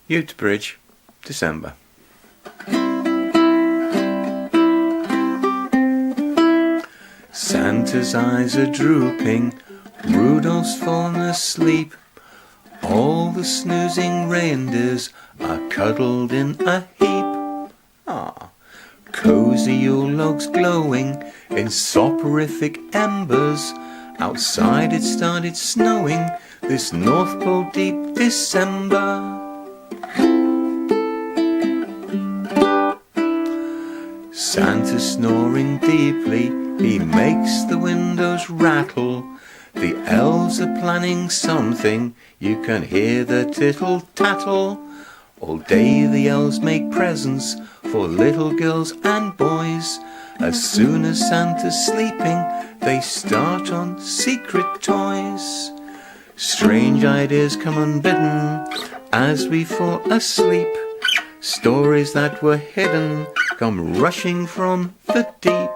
Uxbridge, December. Santa's eyes are drooping, Rudolph's fallen asleep. All the snoozing reindeers are cuddled in a heap. Cosy Yule logs glowing in soporific embers. Outside it started snowing this North Pole deep December. Santa's snoring deeply, he makes the windows rattle. The elves are planning something, you can hear the tittle tattle. All day the elves make presents for little girls and boys. As soon as Santa's sleeping, they start on secret toys. Strange ideas come unbidden as we fall asleep. Stories that were hidden come rushing from the deep.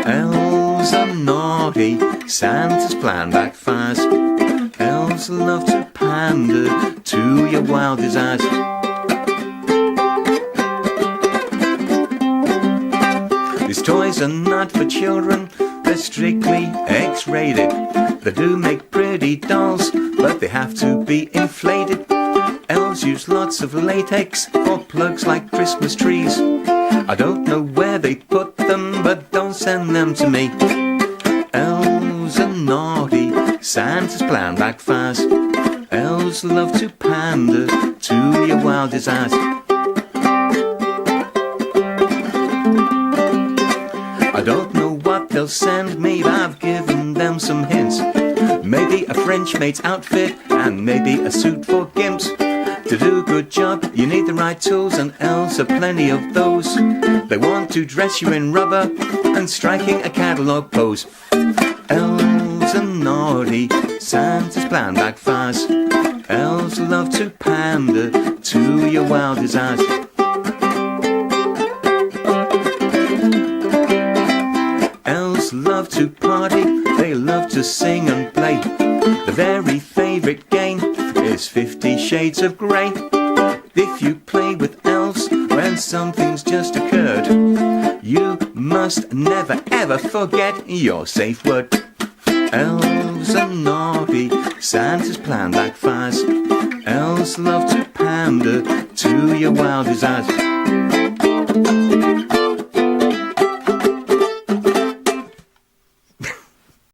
Elves are naughty, Santa's plan backfires. Elves love to pander to your wild desires. These toys are not for children, they're strictly X-rated. They do make pretty dolls, but they have to be inflated. Elves use lots of latex for plugs like Christmas trees. I don't know where they put them, but don't send them to me. Elves are naughty, Santa's plan backfires. Elves love to pander to your wild desires. I don't know what they'll send me, but I've given them some hints. Maybe a French maid's outfit, and maybe a suit for gimps. To do a good job, you need the right tools, and elves have plenty of those. They want to dress you in rubber, and striking a catalogue pose. Elves are naughty, Santa's plan backfires. Elves love to pander to your wild desires. Elves love to party, they love to sing and play. The very favourite game is 50 Shades of Grey. If you play with elves when something's just occurred, you must never ever forget your safe word. Elves are naughty, Santa's plan backfires. Elves love to pander to your wild desires.